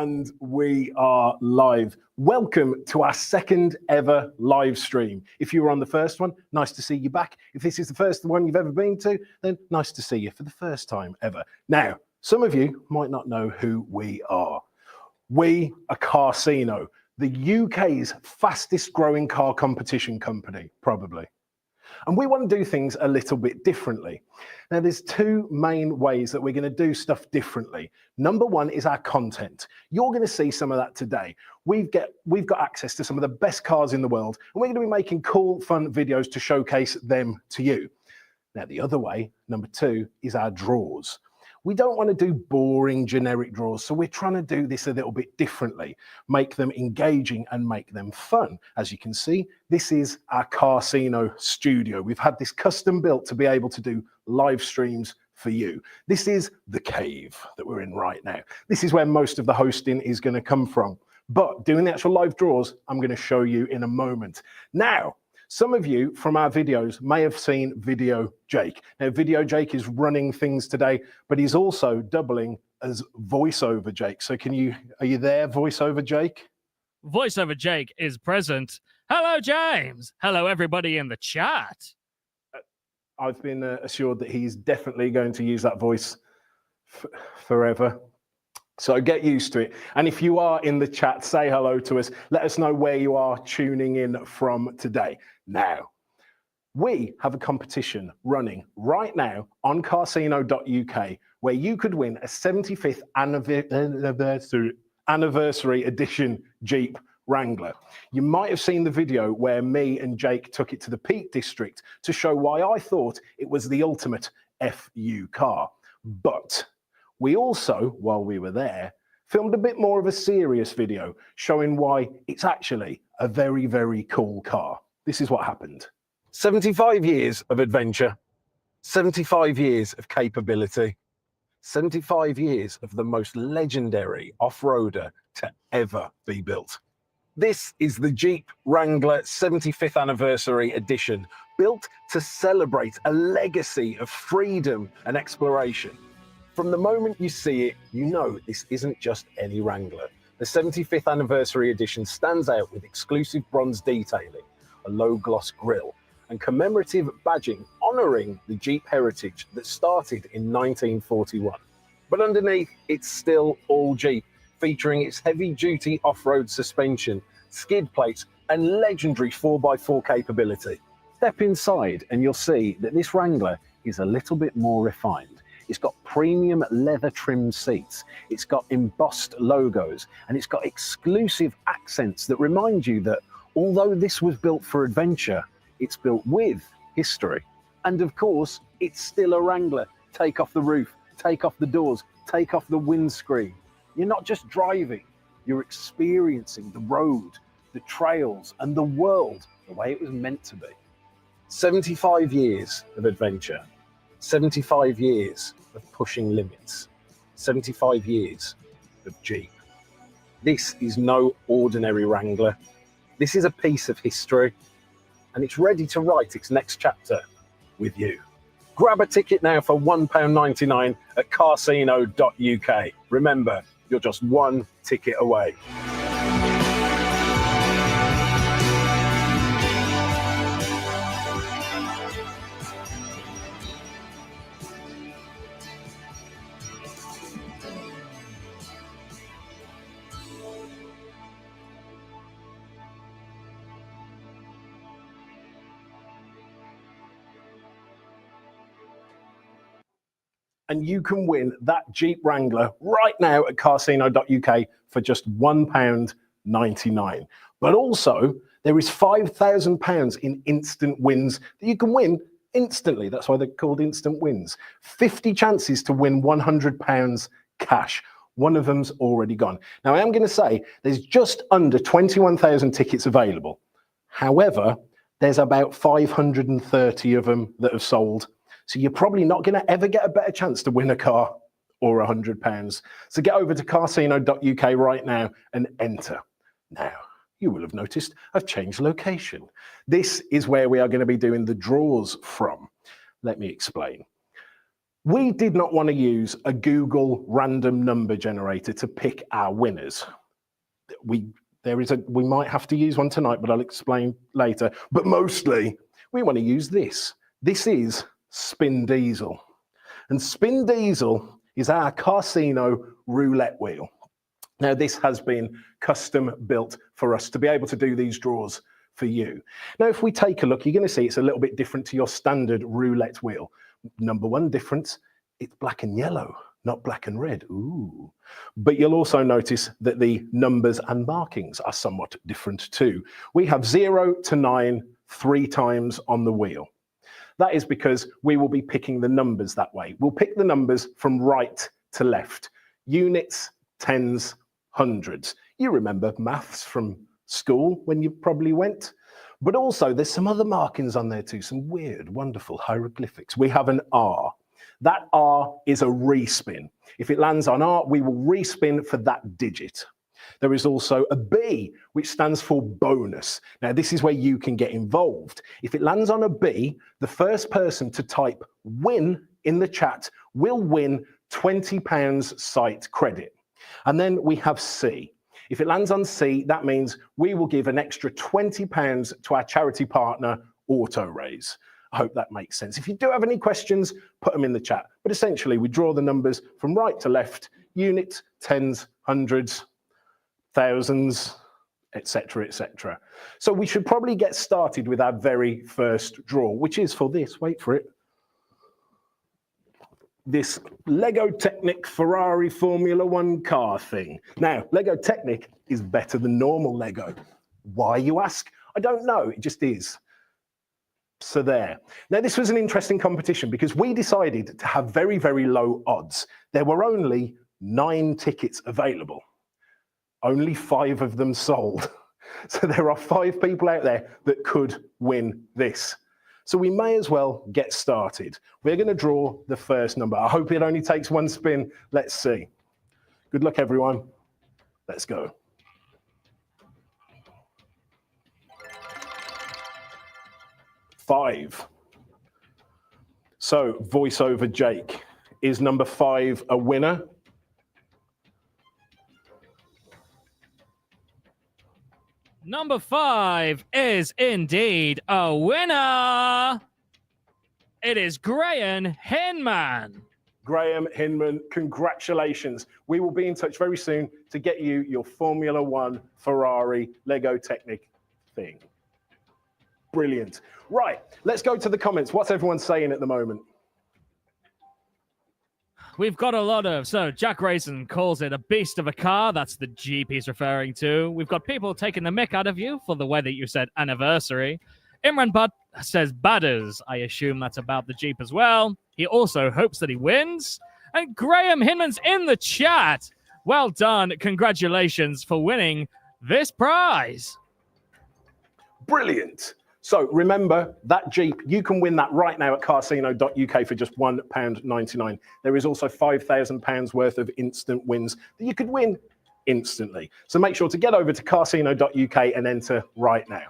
And we are live. Welcome to our second ever live stream. If you were on the first one, nice to see you back. If this is the first one you've ever been to, then nice to see you for the first time ever. Now, some of you might not know who we are. We are Carsino, the UK's fastest growing car competition company, probably. And we want to do things a little bit differently. Now, there's two main ways that we're going to do stuff differently. Number one is our content. You're going to see some of that today. We've got access to some of the best cars in the world, and we're going to be making cool, fun videos to showcase them to you. Now, the other way, number two, is our draws. We don't want to do boring, generic draws, so we're trying to do this a little bit differently, make them engaging and make them fun. As you can see, this is our Carsino studio. We've had this custom built to be able to do live streams for you. This is the cave that we're in right now. This is where most of the hosting is going to come from. But doing the actual live draws, I'm going to show you in a moment. Now, some of you from our videos may have seen Video Jake. Now, Video Jake is running things today, but he's also doubling as VoiceOver Jake. So are you there, VoiceOver Jake? VoiceOver Jake is present. Hello, James. Hello, everybody in the chat. I've been assured that he's definitely going to use that voice forever. So get used to it. And if you are in the chat, say hello to us. Let us know where you are tuning in from today. Now, we have a competition running right now on Carsino.uk where you could win a 75th anniversary edition Jeep Wrangler. You might have seen the video where me and Jake took it to the Peak District to show why I thought it was the ultimate FU car. But we also, while we were there, filmed a bit more of a serious video showing why it's actually a very, very cool car. This is what happened. 75 years of adventure, 75 years of capability, 75 years of the most legendary off-roader to ever be built. This is the Jeep Wrangler 75th Anniversary Edition, built to celebrate a legacy of freedom and exploration. From the moment you see it, you know this isn't just any Wrangler. The 75th Anniversary Edition stands out with exclusive bronze detailing, a low-gloss grille, and commemorative badging honouring the Jeep heritage that started in 1941. But underneath, it's still all Jeep, featuring its heavy-duty off-road suspension, skid plates, and legendary 4x4 capability. Step inside and you'll see that this Wrangler is a little bit more refined. It's got premium leather trimmed seats, it's got embossed logos, and it's got exclusive accents that remind you that although this was built for adventure, it's built with history. And of course, it's still a Wrangler. Take off the roof, take off the doors, take off the windscreen. You're not just driving, you're experiencing the road, the trails, and the world the way it was meant to be. 75 years of adventure, 75 years of pushing limits, 75 years of Jeep. This is no ordinary Wrangler. This is a piece of history, and it's ready to write its next chapter with you. Grab a ticket now for £1.99 at Carsino.uk. Remember, you're just one ticket away. And you can win that Jeep Wrangler right now at Carsino.uk for just £1.99. But also, there is £5,000 in instant wins that you can win instantly. That's why they're called instant wins. 50 chances to win £100 cash. One of them's already gone. Now, I am going to say there's just under 21,000 tickets available. However, there's about 530 of them that have sold. So you're probably not going to ever get a better chance to win a car or £100. So get over to Carsino.uk right now and enter. Now, you will have noticed I've changed location. This is where we are going to be doing the draws from. Let me explain. We did not want to use a Google random number generator to pick our winners. We might have to use one tonight, but I'll explain later. But mostly, we want to use this. This is Spin Diesel. And Spin Diesel is our Carsino roulette wheel. Now, this has been custom built for us to be able to do these draws for you. Now, if we take a look, you're going to see it's a little bit different to your standard roulette wheel. Number one difference, it's black and yellow, not black and red. Ooh. But you'll also notice that the numbers and markings are somewhat different too. We have 0 to 9 3 times on the wheel. That is because we will be picking the numbers that way. We'll pick the numbers from right to left. Units, tens, hundreds. You remember maths from school when you probably went. But also there's some other markings on there too, some weird, wonderful hieroglyphics. We have an R. That R is a respin. If it lands on R, we will respin for that digit. There is also a B, which stands for bonus. Now, this is where you can get involved. If it lands on a B, the first person to type win in the chat will win £20 site credit. And then we have C. If it lands on C, that means we will give an extra £20 to our charity partner, 𝐼𝐸. I hope that makes sense. If you do have any questions, put them in the chat. But essentially, we draw the numbers from right to left, units, tens, hundreds, thousands, etc., etc. So we should probably get started with our very first draw, which is for this, wait for it, this Lego Technic Ferrari Formula One car thing. Now, Lego Technic is better than normal Lego. Why, you ask? I don't know, it just is. So there. Now, this was an interesting competition because we decided to have very, very low odds. There were only 9 tickets available. Only 5 of them sold. So there are 5 people out there that could win this. So we may as well get started. We're going to draw the first number. I hope it only takes 1 spin. Let's see. Good luck, everyone. Let's go. Five. So voiceover Jake, is number 5 a winner? Number 5 is indeed a winner. It is Graham Hinman. Graham Hinman, congratulations. We will be in touch very soon to get you your Formula One Ferrari Lego Technic thing. Brilliant. Right, let's go to the comments. What's everyone saying at the moment? We've got a lot of, so Jack Raisin calls it a beast of a car. That's the Jeep he's referring to. We've got people taking the mick out of you for the way that you said anniversary. Imran Butt says badders. I assume that's about the Jeep as well. He also hopes that he wins. And Graham Hinman's in the chat. Well done. Congratulations for winning this prize. Brilliant. So remember, that Jeep, you can win that right now at Carsino.uk for just £1.99. There is also £5,000 worth of instant wins that you could win instantly. So make sure to get over to Carsino.uk and enter right now.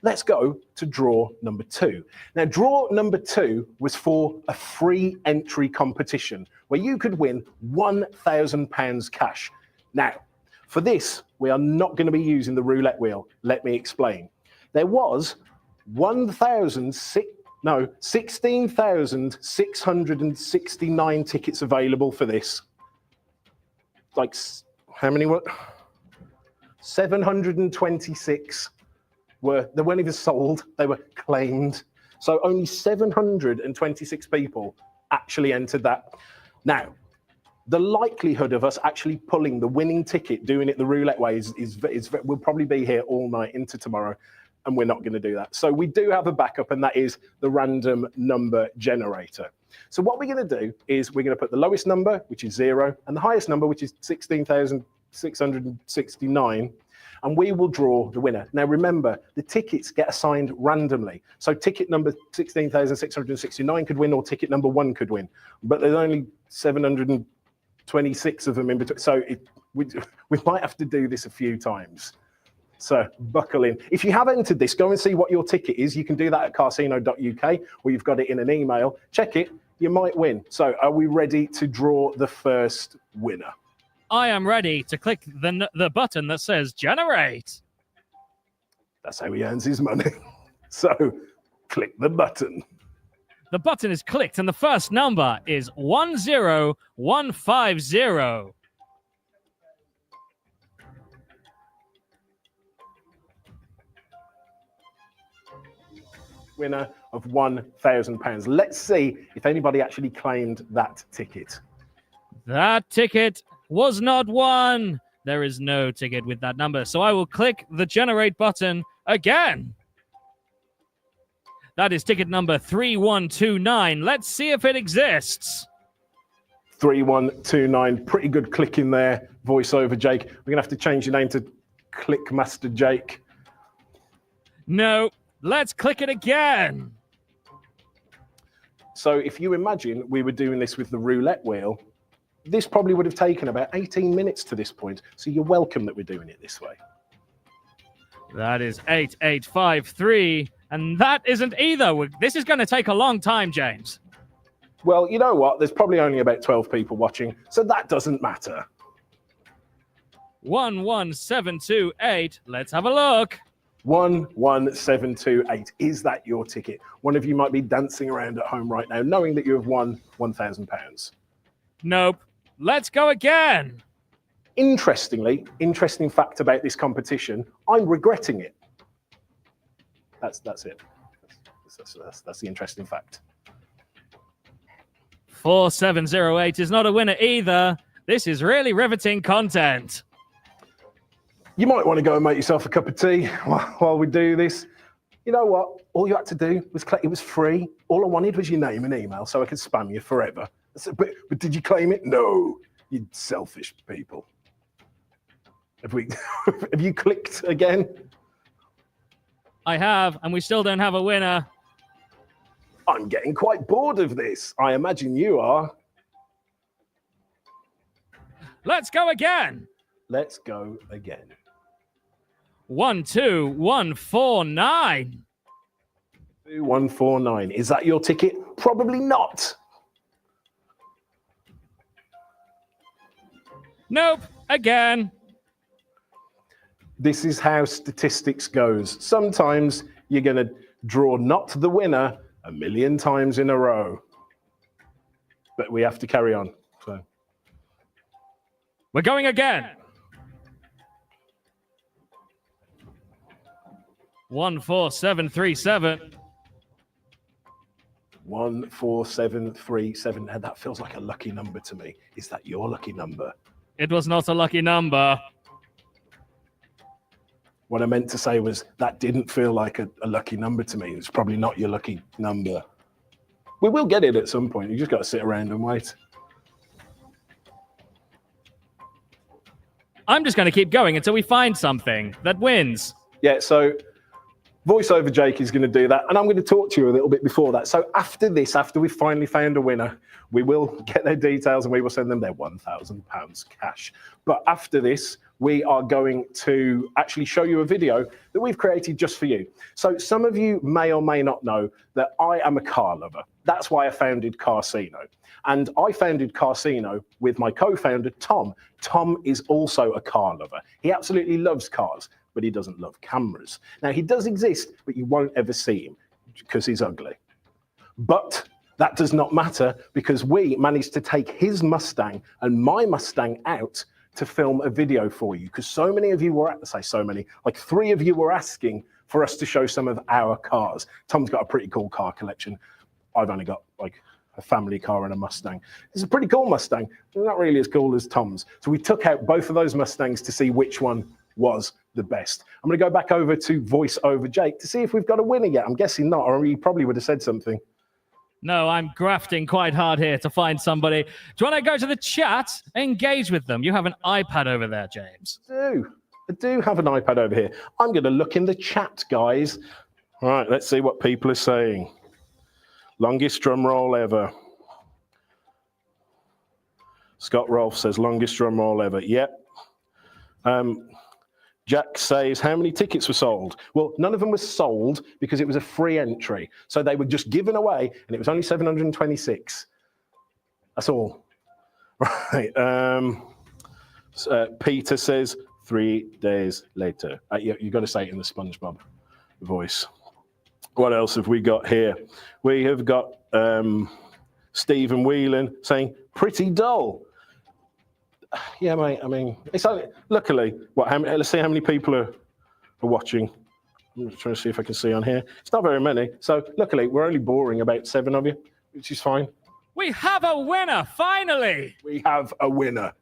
Let's go to draw number 2. Now, draw number 2 was for a free entry competition where you could win £1,000 cash. Now, for this, we are not going to be using the roulette wheel. Let me explain. There was 16,669 tickets available for this. Like, how many were? 726 they weren't even sold, they were claimed. So only 726 people actually entered that. Now, the likelihood of us actually pulling the winning ticket, doing it the roulette way, we'll probably be here all night into tomorrow. And we're not going to do that. So we do have a backup, and that is the random number generator. So what we're going to do is we're going to put the lowest number, which is 0, and the highest number, which is 16,669, and we will draw the winner. Now remember, the tickets get assigned randomly. So ticket number 16,669 could win, or ticket number 1 could win. But there's only 726 of them in between. So we might have to do this a few times. So buckle in. If you have entered this, go and see what your ticket is. You can do that at Carsino.uk, or you've got it in an email. Check it, you might win. So are we ready to draw the first winner? I am ready to click the button that says generate. That's how he earns his money. So click the button. The button is clicked, and the first number is 10150. winner of £1,000. Let's see if anybody actually claimed that ticket. That ticket was not won. There is no ticket with that number. So I will click the generate button again. That is ticket number 3129. Let's see if it exists. 3129. Pretty good clicking there, voiceover Jake. We're going to have to change your name to Clickmaster Jake. No. Let's click it again. So if you imagine we were doing this with the roulette wheel, this probably would have taken about 18 minutes to this point. So you're welcome that we're doing it this way. That is 8853. And that isn't either. This is going to take a long time, James. Well, you know what? There's probably only about 12 people watching, so that doesn't matter. 11728. Let's have a look. 11728. Is that your ticket? One of you might be dancing around at home right now, knowing that you have won £1,000. Nope. Let's go again. Interestingly, interesting fact about this competition, I'm regretting it. That's it. That's the interesting fact. 4708 is not a winner either. This is really riveting content. You might want to go and make yourself a cup of tea while we do this. You know what? All you had to do was click. It was free. All I wanted was your name and email so I could spam you forever. But did you claim it? No, you selfish people. Have you clicked again? I have, and we still don't have a winner. I'm getting quite bored of this. I imagine you are. Let's go again. Let's go again. 12149. 2149. Is that your ticket? Probably not. Nope. Again. This is how statistics goes. Sometimes you're going to draw not the winner 1,000,000 times in a row. But we have to carry on. So. We're going again. 14737. 14737. Now that feels like a lucky number to me. Is that your lucky number? It was not a lucky number. What I meant to say was that didn't feel like a lucky number to me. It's probably not your lucky number. We will get it at some point. You just got to sit around and wait. I'm just going to keep going until we find something that wins. Yeah, so voiceover Jake is going to do that. And I'm going to talk to you a little bit before that. So after this, after we've finally found a winner, we will get their details and we will send them their £1,000 cash. But after this, we are going to actually show you a video that we've created just for you. So some of you may or may not know that I am a car lover. That's why I founded Carsino. And I founded Carsino with my co-founder, Tom. Tom is also a car lover. He absolutely loves cars, but he doesn't love cameras. Now, he does exist, but you won't ever see him because he's ugly. But that does not matter because we managed to take his Mustang and my Mustang out to film a video for you because so many of you were, like 3 of you were asking for us to show some of our cars. Tom's got a pretty cool car collection. I've only got like a family car and a Mustang. It's a pretty cool Mustang, but not really as cool as Tom's. So we took out both of those Mustangs to see which one was the best. I'm going to go back over to voiceover Jake to see if we've got a winner yet. I'm guessing not, or he probably would have said something. No, I'm grafting quite hard here to find somebody. Do you want to go to the chat? Engage with them. You have an iPad over there, James. I do have an iPad over here. I'm going to look in the chat, guys. All right, let's see what people are saying. Longest drum roll ever. Scott Rolfe says, longest drum roll ever. Yep. Jack says, how many tickets were sold? Well, none of them were sold because it was a free entry. So they were just given away, and it was only 726. That's all. Right. Peter says, 3 days later. You've got to say it in the SpongeBob voice. What else have we got here? We have got Stephen Whelan saying, pretty dull. Yeah, mate. I mean, it's only, luckily, let's see how many people are watching. I'm just trying to see if I can see on here. It's not very many. So luckily, we're only boring about 7 of you, which is fine. We have a winner, finally. We have a winner.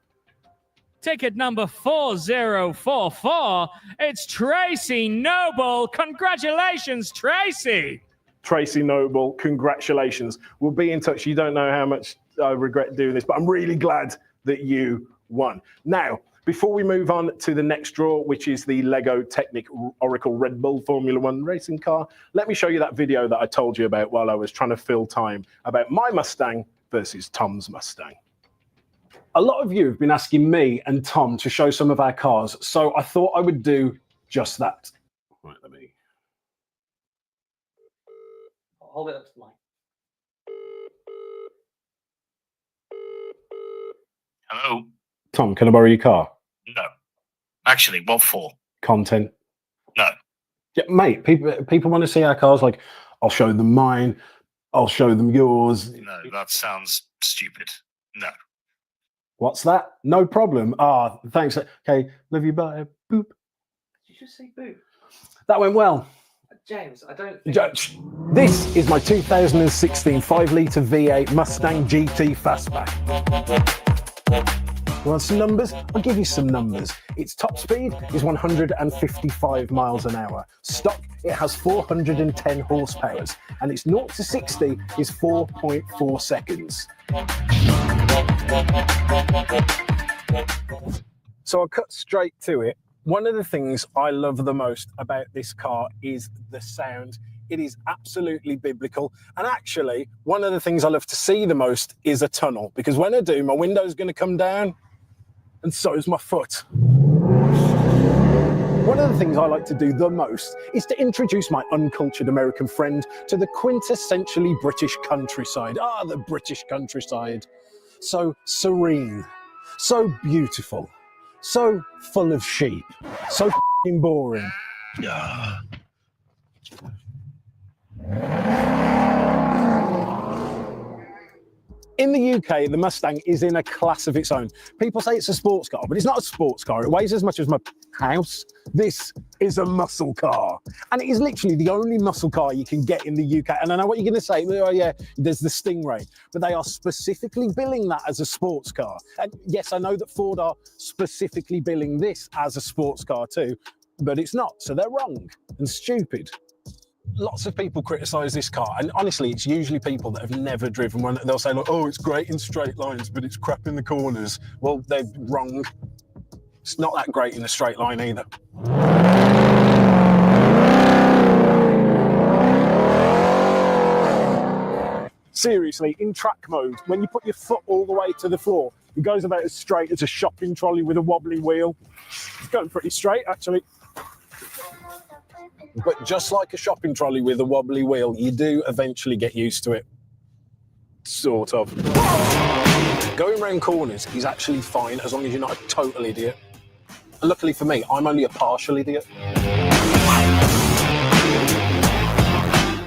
Ticket number 4044. It's Tracy Noble. Congratulations, Tracy. Tracy Noble, congratulations. We'll be in touch. You don't know how much I regret doing this, but I'm really glad that you won. Now, before we move on to the next draw, which is the Lego Technic Oracle Red Bull Formula One racing car, let me show you that video that I told you about while I was trying to fill time about my Mustang versus Tom's Mustang. A lot of you have been asking me and Tom to show some of our cars, so I thought I would do just that. Right, let me... Hold it up to the mic. Hello? Tom, can I borrow your car? No. Actually, what for? Content. No. Yeah, mate, people want to see our cars. Like, I'll show them mine. I'll show them yours. No, that sounds stupid. No. What's that? No problem. Ah, thanks. Okay, love you, bye. Boop. Did you just say boo? That went well. James, I don't think... Judge, this is my 2016 5-litre V8 Mustang GT Fastback. You want some numbers? I'll give you some numbers. Its top speed is 155 miles an hour. Stock, it has 410 horsepower, and its 0 to 60 is 4.4 seconds. So I'll cut straight to it. One of the things I love the most about this car is the sound. It is absolutely biblical. And actually, one of the things I love to see the most is a tunnel, because when I do, my window's going to come down, and so is my foot. One of the things I like to do the most is to introduce my uncultured American friend to the quintessentially British countryside. Ah, the British countryside. So serene, so beautiful, so full of sheep, so f***ing boring. Yeah. In the UK, the Mustang is in a class of its own. People say it's a sports car, but it's not a sports car. It weighs as much as my house. This is a muscle car. And it is literally the only muscle car you can get in the UK. And I know what you're going to say. Oh, yeah, there's the Stingray. But they are specifically billing that as a sports car. And yes, I know that Ford are specifically billing this as a sports car too, but it's not. So they're wrong and stupid. Lots of people criticise this car, and honestly, it's usually people that have never driven one. They'll say, like, oh, it's great in straight lines, but it's crap in the corners. Well, they're wrong. It's not that great in a straight line either. Seriously, in track mode, when you put your foot all the way to the floor, it goes about as straight as a shopping trolley with a wobbly wheel. It's going pretty straight, actually. But just like a shopping trolley with a wobbly wheel, you do eventually get used to it. Sort of. Going around corners is actually fine as long as you're not a total idiot. And luckily for me, I'm only a partial idiot.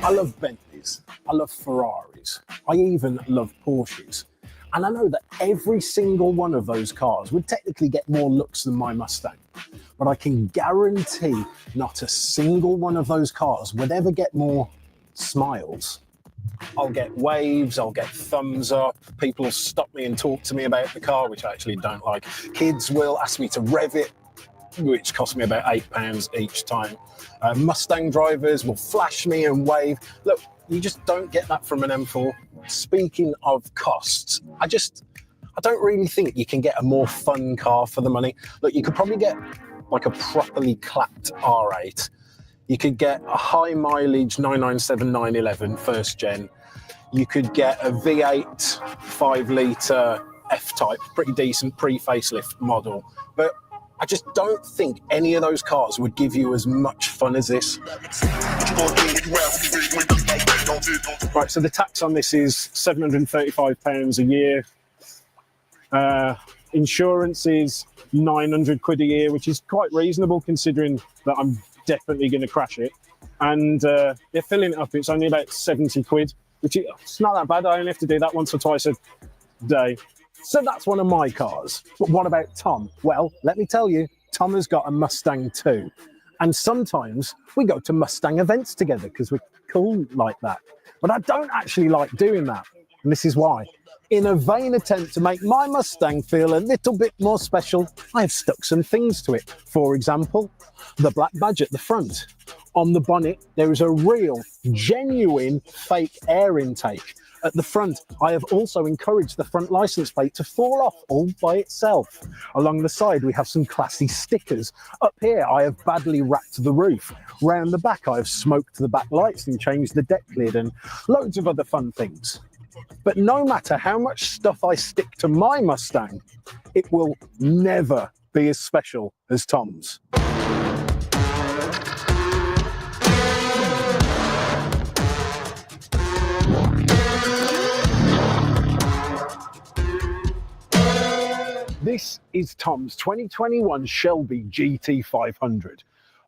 I love Bentleys. I love Ferraris. I even love Porsches. And I know that every single one of those cars would technically get more looks than my Mustang. But I can guarantee not a single one of those cars would ever get more smiles. I'll get waves, I'll get thumbs up, people will stop me and talk to me about the car, which I actually don't like. Kids will ask me to rev it, which costs me about £8 each time. Mustang drivers will flash me and wave. Look, you just don't get that from an M4. Speaking of costs, I don't really think you can get a more fun car for the money. Look, you could probably get like a properly clapped R8. You could get a high mileage 997 911 first gen. You could get a V8 5-litre F-Type, pretty decent pre-facelift model. But I just don't think any of those cars would give you as much fun as this. Right, so the tax on this is £735 a year. Insurance is 900 quid a year, which is quite reasonable considering that I'm definitely going to crash it. And they're filling it up. It's only about 70 quid, which is, it's not that bad. I only have to do that once or twice a day. So that's one of my cars. But what about Tom? Well, let me tell you, Tom has got a Mustang too. And sometimes we go to Mustang events together because we're cool like that. But I don't actually like doing that. And this is why. In a vain attempt to make my Mustang feel a little bit more special, I have stuck some things to it. For example, the black badge at the front. On the bonnet, there is a real, genuine fake air intake. At the front, I have also encouraged the front license plate to fall off all by itself. Along the side, we have some classy stickers. Up here, I have badly wrapped the roof. Round the back, I have smoked the back lights and changed the deck lid and loads of other fun things. But no matter how much stuff I stick to my Mustang, it will never be as special as Tom's. This is Tom's 2021 Shelby GT500.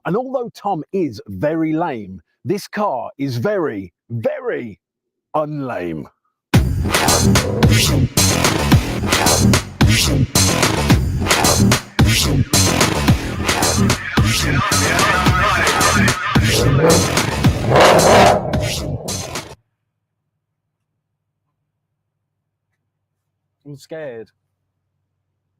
And although Tom is very lame, this car is very, very unlame. I'm scared.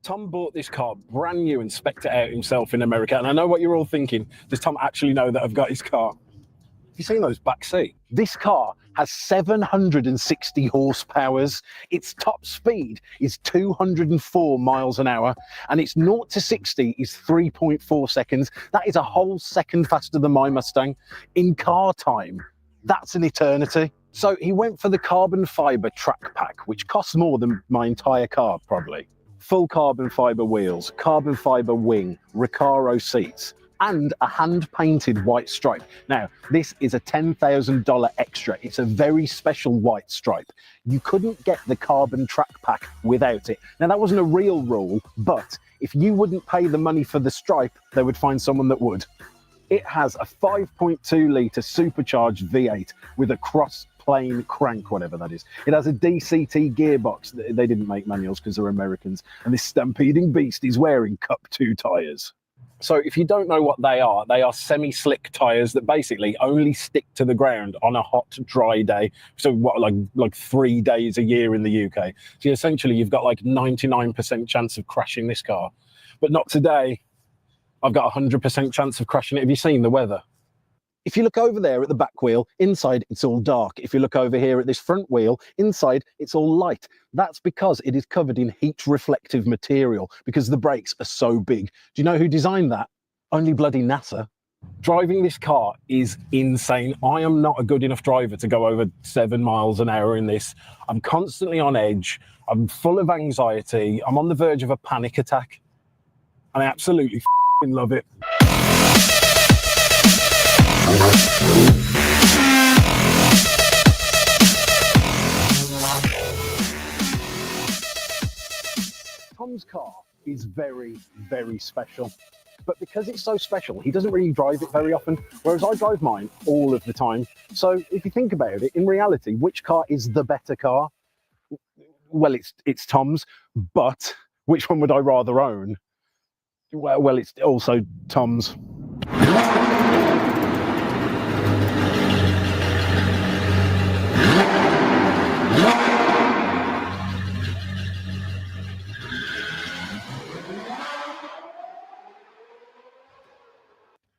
Tom bought this car brand new and spec'd it out himself in America. And I know what you're all thinking. Does Tom actually know that I've got his car? Have you seen those back seat? This car has 760 horsepowers. Its top speed is 204 miles an hour. And its 0 to 60 is 3.4 seconds. That is a whole second faster than my Mustang. In car time, that's an eternity. So he went for the carbon fiber track pack, which costs more than my entire car, probably. Full carbon fiber wheels, carbon fiber wing, Recaro seats, and a hand-painted white stripe. Now, this is a $10,000 extra. It's a very special white stripe. You couldn't get the carbon track pack without it. Now, that wasn't a real rule, but if you wouldn't pay the money for the stripe, they would find someone that would. It has a 5.2-litre supercharged V8 with a cross-plane crank, whatever that is. It has a DCT gearbox. They didn't make manuals because they're Americans. And this stampeding beast is wearing Cup 2 tyres. So if you don't know what they are semi-slick tyres that basically only stick to the ground on a hot, dry day. So what, like 3 days a year in the UK. So essentially you've got like 99% chance of crashing this car. But not today. I've got a 100% chance of crashing it. Have you seen the weather? If you look over there at the back wheel, inside it's all dark. If you look over here at this front wheel, inside it's all light. That's because it is covered in heat reflective material because the brakes are so big. Do you know who designed that? Only bloody NASA. Driving this car is insane. I am not a good enough driver to go over 7 miles an hour in this. I'm constantly on edge. I'm full of anxiety. I'm on the verge of a panic attack. And I absolutely love it. Tom's car is very, very special. But because it's so special, he doesn't really drive it very often, whereas I drive mine all of the time. So if you think about it, in reality, which car is the better car? Well, it's Tom's, but which one would I rather own? Well, it's also Tom's.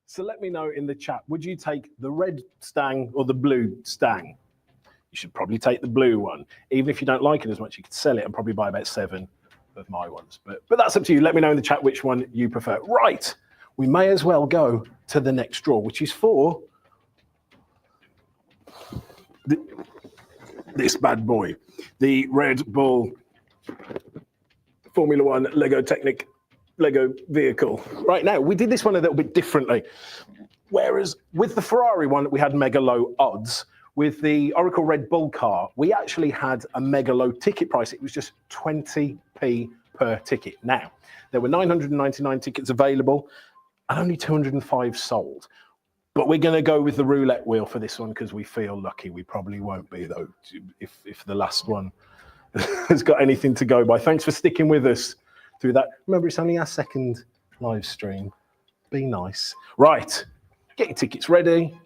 So let me know in the chat, would you take the red Stang or the blue Stang? You should probably take the blue one. Even if you don't like it as much, you could sell it and probably buy about 7 of my ones. But that's up to you. Let me know in the chat which one you prefer. Right, we may as well go to the next draw, which is for this bad boy, the Red Bull Formula One Lego Technic Lego vehicle. Right now, we did this one a little bit differently. Whereas with the Ferrari one, we had mega low odds. With the Oracle Red Bull car, we actually had a mega low ticket price. It was just 20p per ticket. Now, there were 999 tickets available and only 205 sold. But we're going to go with the roulette wheel for this one because we feel lucky. We probably won't be, though, if the last one has got anything to go by. Thanks for sticking with us through that. Remember, it's only our second live stream. Be nice. Right. Get your tickets ready.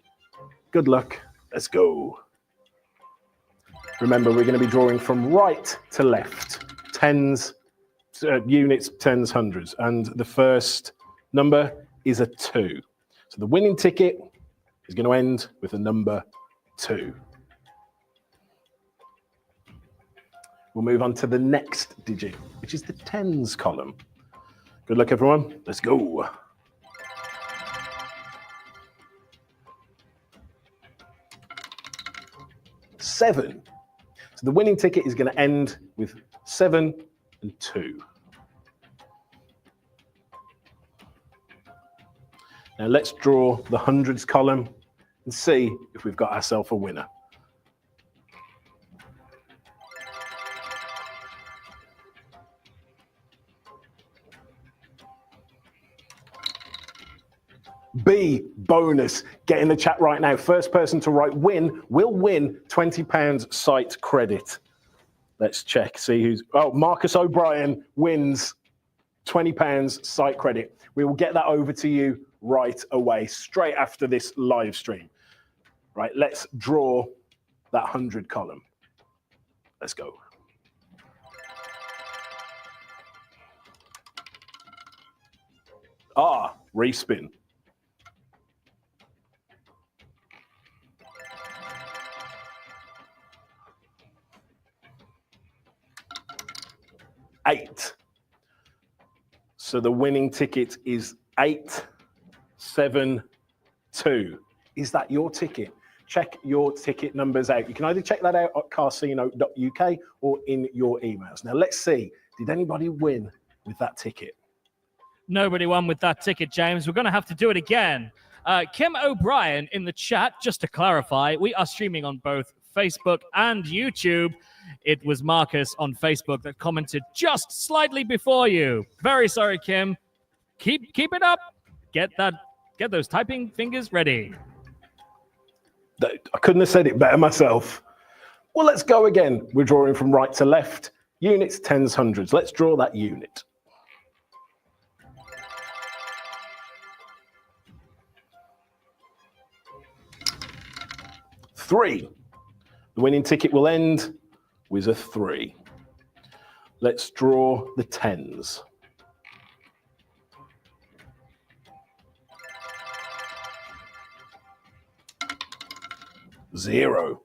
Good luck. Let's go. Remember, we're going to be drawing from right to left. Tens, units, tens, hundreds. And the first number is a 2. So the winning ticket is going to end with a number 2. We'll move on to the next digit, which is the tens column. Good luck, everyone. Let's go. Seven. So the winning ticket is going to end with 7 and 2. Now let's draw the hundreds column and see if we've got ourselves a winner. B, bonus. Get in the chat right now. First person to write win will win £20 site credit. Let's check, see who's... Oh, Marcus O'Brien wins £20 site credit. We will get that over to you right away, straight after this live stream. Right, let's draw that 100 column. Let's go. Ah, respin. Eight. So the winning ticket is 872. Is that your ticket? Check your ticket numbers out. You can either check that out at carsino.uk or in your emails. Now let's see, did anybody win with that ticket? Nobody won with that ticket, James. We're going to have to do it again. Kim O'Brien in the chat, just to clarify, we are streaming on both Facebook and YouTube. It was Marcus on Facebook that commented just slightly before you. Very sorry, Kim. Keep it up. Get those typing fingers ready. I couldn't have said it better myself. Well, let's go again. We're drawing from right to left. Units, tens, hundreds. Let's draw that unit. Three. The winning ticket will end with a 3. Let's draw the tens. 0.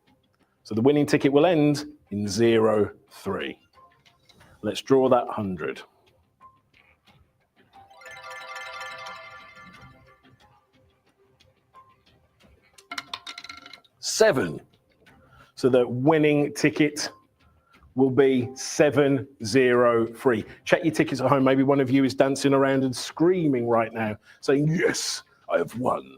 So the winning ticket will end in 0, 3. Let's draw that 100. Seven. So the winning ticket will be 703. Check your tickets at home. Maybe one of you is dancing around and screaming right now, saying, yes, I have won.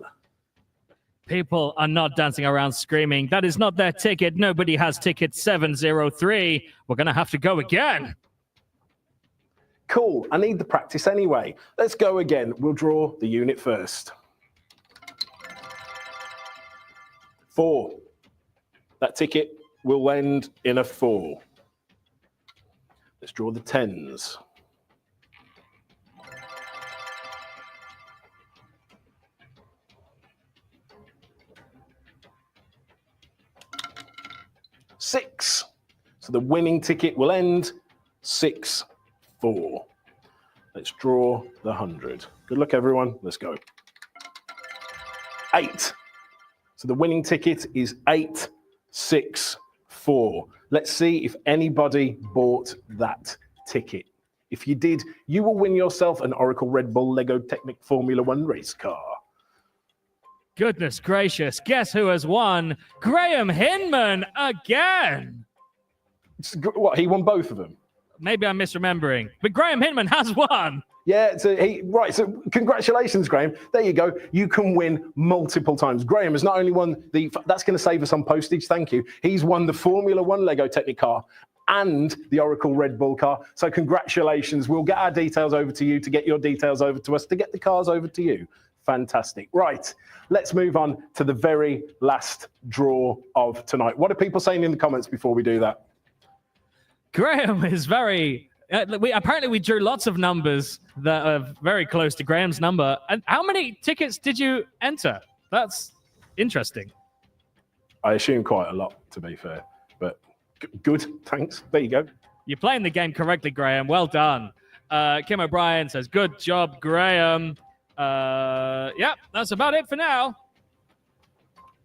People are not dancing around screaming. That is not their ticket. Nobody has ticket 703. We're going to have to go again. Cool. I need the practice anyway. Let's go again. We'll draw the unit first. 4. That ticket will end in a 4. Let's draw the tens. 6. So the winning ticket will end 6, 4. Let's draw the 100. Good luck, everyone. Let's go. 8. So the winning ticket is 8, 6, 4. Let's see if anybody bought that ticket. If you did, you will win yourself an Oracle Red Bull Lego Technic Formula 1 race car. Goodness gracious. Guess who has won? Graham Hinman again. What, he won both of them? Maybe I'm misremembering, but Graham Hinman has won. Yeah, so so congratulations, Graham. There you go. You can win multiple times. Graham has not only won that's going to save us on postage, thank you. He's won the Formula 1 Lego Technic car and the Oracle Red Bull car. So congratulations. We'll get our details over to you to get your details over to us to get the cars over to you. Fantastic. Right, let's move on to the very last draw of tonight. What are people saying in the comments before we do that? Graham is very Apparently we drew lots of numbers that are very close to Graham's number. And how many tickets did you enter? That's interesting. I assume quite a lot, to be fair. But good, thanks. There you go. You're playing the game correctly, Graham. Well done. Kim O'Brien says, good job, Graham. Yeah, that's about it for now.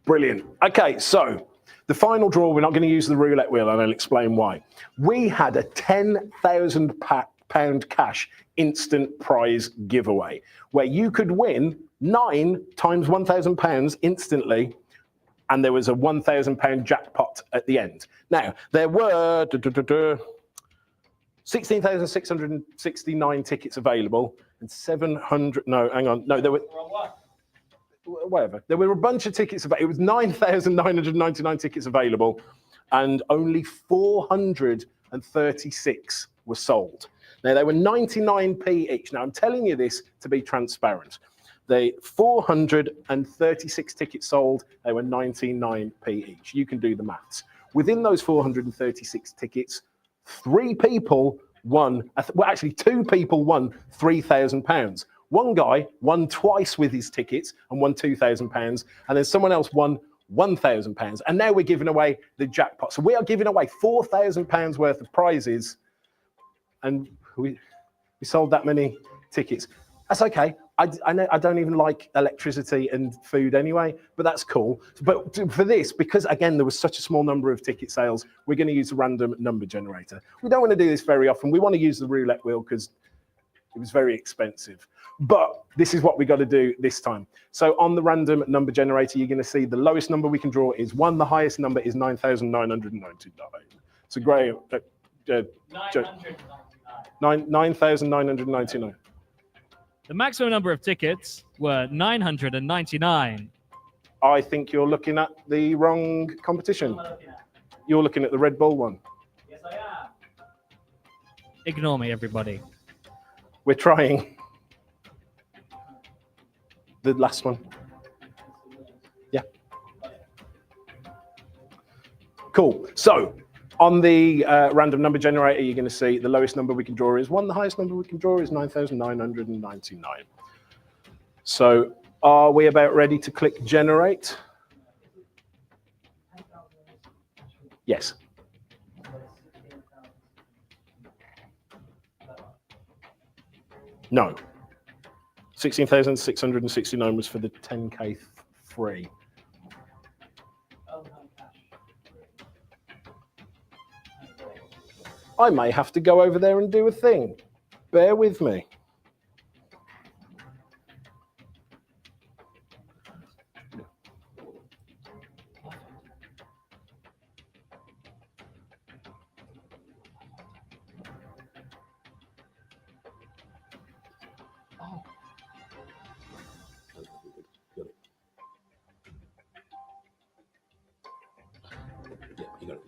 Brilliant. Okay, so the final draw, we're not going to use the roulette wheel, and I'll explain why. We had a £10,000 cash instant prize giveaway where you could win 9 times £1,000 instantly, and there was a £1,000 jackpot at the end. Now, there were 16,669 tickets available and 700, no, hang on, no, there were, whatever. There were a bunch of tickets, it was 9,999 tickets available and only 436 were sold. Now, they were 99p each. Now, I'm telling you this to be transparent. The 436 tickets sold, they were 99p each. You can do the maths. Within those 436 tickets, 3 people won, well, actually 2 people won £3,000. One guy won twice with his tickets and won £2,000, and then someone else won £1,000. And now we're giving away the jackpot. So we are giving away £4,000 worth of prizes, and we sold that many tickets. That's okay. I don't even like electricity and food anyway, but that's cool. But for this, because again, there was such a small number of ticket sales, we're going to use a random number generator. We don't want to do this very often. We want to use the roulette wheel because it was very expensive. But this is what we got to do this time. So on the random number generator, you're going to see the lowest number we can draw is 1. The highest number is 9,999. So Graham, 9,999. The maximum number of tickets were 999. I think you're looking at the wrong competition. You're looking at the Red Bull one. Yes, I am. Ignore me, everybody. We're trying. The last one. Yeah. Cool. So on the random number generator, you're going to see the lowest number we can draw is 1. The highest number we can draw is 9,999. So are we about ready to click generate? Yes. No. 16,669 was for the 10K free. I may have to go over there and do a thing. Bear with me.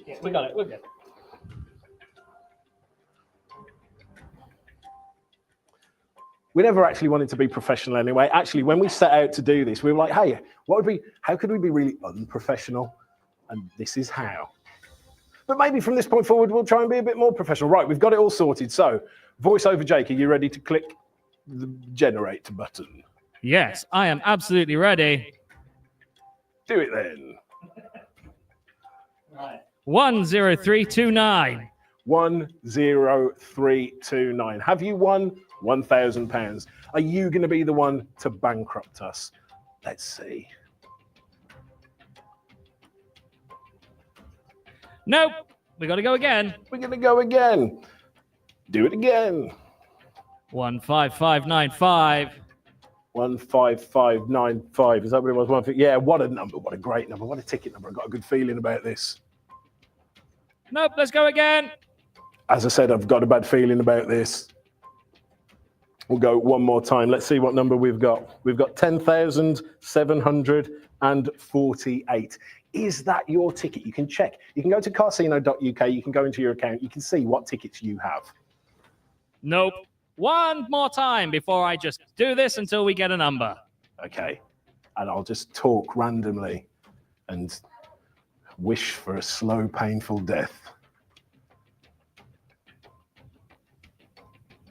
Yeah, we got it. We're good. We never actually wanted to be professional anyway. Actually, when we set out to do this, we were like, hey, how could we be really unprofessional? And this is how. But maybe from this point forward, we'll try and be a bit more professional. Right, we've got it all sorted. So, voiceover Jake, are you ready to click the generate button? Yes, I am absolutely ready. Do it then. Right. 10329. 10329. Have you won £1,000? Are you going to be the one to bankrupt us? Let's see. Nope. We got to go again. We're going to go again. Do it again. 15595. 15595. Is that what it was? Yeah, what a number. What a great number. What a ticket number. I've got a good feeling about this. Nope. Let's go again. As I said, I've got a bad feeling about this. We'll go one more time. Let's see what number we've got. We've got 10,748. Is that your ticket? You can check. You can go to carsino.uk. You can go into your account. You can see what tickets you have. Nope. One more time before I just do this until we get a number. Okay. And I'll just talk randomly and wish for a slow, painful death.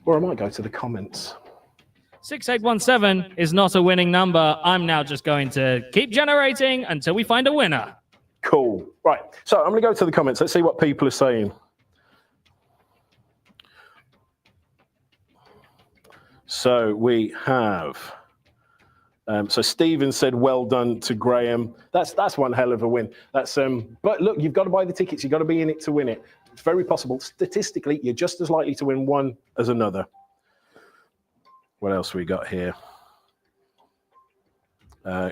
Or I might go to the comments. 6817 is not a winning number. I'm now just going to keep generating until we find a winner. Cool. Right. So I'm going to go to the comments. Let's see what people are saying. So we have. So Stephen said, "Well done to Graham." That's one hell of a win. That's But look, you've got to buy the tickets. You've got to be in it to win it. It's very possible. Statistically, you're just as likely to win one as another. What else we got here?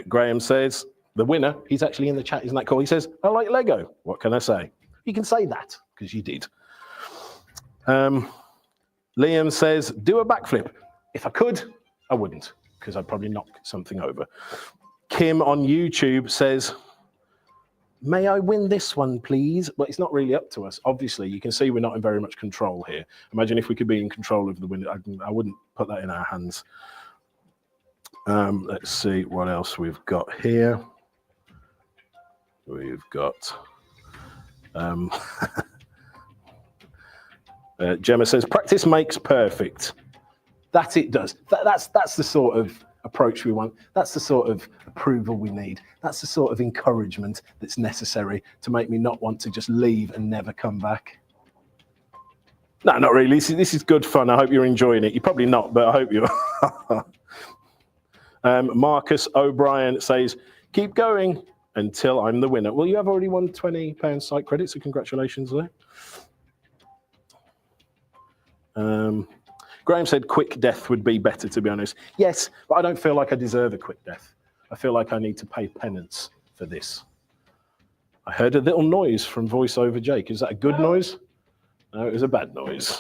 Graham says, the winner, he's actually in the chat, isn't that cool? He says, "I like Lego." What can I say? You can say that, because you did. Liam says, "Do a backflip." If I could, I wouldn't, because I'd probably knock something over. Kim on YouTube says, "May I win this one, please?" But it's not really up to us. Obviously, you can see we're not in very much control here. Imagine if we could be in control of the winner. I wouldn't put that in our hands. Let's see what else we've got here. We've got Gemma says, "Practice makes perfect." That it does. That's the sort of approach we want. That's the sort of approval we need. That's the sort of encouragement that's necessary to make me not want to just leave and never come back. No, not really. This is good fun. I hope you're enjoying it. You're probably not, but I hope you are. Marcus O'Brien says, "Keep going until I'm the winner." Well, you have already won £20 site credit, so congratulations there. Graham said quick death would be better, to be honest. Yes, but I don't feel like I deserve a quick death. I feel like I need to pay penance for this. I heard a little noise from VoiceOver Jake. Is that a good noise? No, it was a bad noise.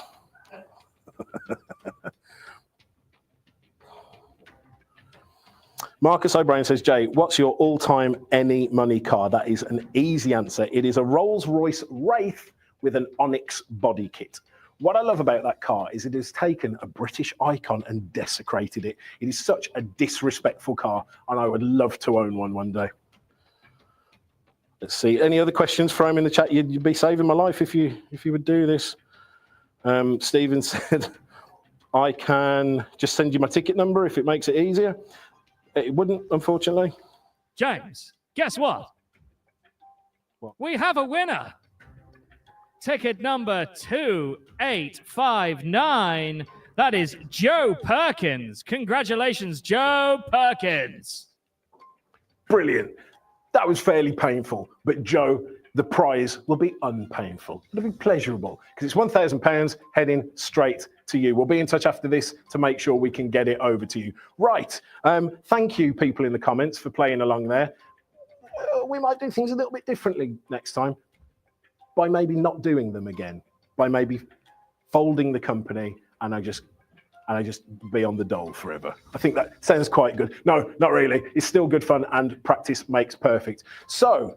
Marcus O'Brien says, "Jay, what's your all-time any money car?" That is an easy answer. It is a Rolls-Royce Wraith with an Onyx body kit. What I love about that car is it has taken a British icon and desecrated it. It is such a disrespectful car, and I would love to own one day. Let's see. Any other questions for him in the chat? You'd be saving my life if you would do this. Stephen said, "I can just send you my ticket number if it makes it easier." It wouldn't, unfortunately. James, guess what? We have a winner. Ticket number 2859. That is Joe Perkins. Congratulations, Joe Perkins. Brilliant. That was fairly painful, but Joe, the prize will be unpainful. It'll be pleasurable because it's £1,000 heading straight to you. We'll be in touch after this to make sure we can get it over to you. Right. Thank you, people in the comments, for playing along there. We might do things a little bit differently next time by maybe not doing them again, by maybe folding the company and I just be on the dole forever. I think that sounds quite good. No, not really. It's still good fun and practice makes perfect. So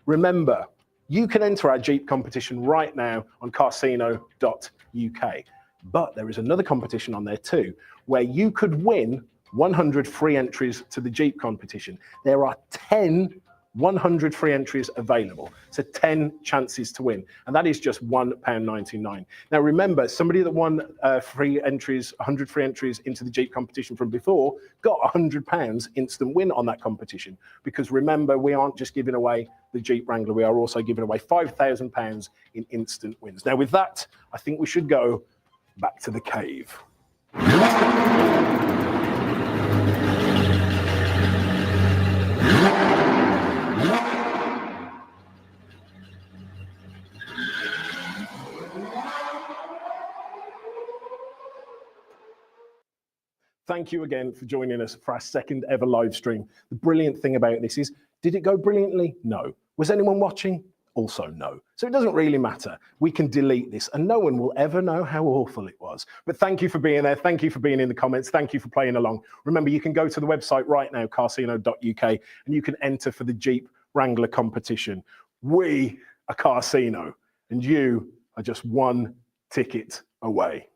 remember, you can enter our Jeep competition right now on Carsino.uk. But there is another competition on there too, where you could win 100 free entries to the Jeep competition. There are 10 100 free entries available. So 10 chances to win. And that is just £1.99. Now remember, somebody that won 100 free entries into the Jeep competition from before got £100 instant win on that competition. Because remember, we aren't just giving away the Jeep Wrangler, we are also giving away £5,000 in instant wins. Now with that, I think we should go back to the cave. Thank you again for joining us for our second ever live stream. The brilliant thing about this is, did it go brilliantly? No. Was anyone watching? Also no. So it doesn't really matter. We can delete this and no one will ever know how awful it was. But thank you for being there. Thank you for being in the comments. Thank you for playing along. Remember, you can go to the website right now, Carsino.uk, and you can enter for the Jeep Wrangler competition. We are Carsino and you are just one ticket away.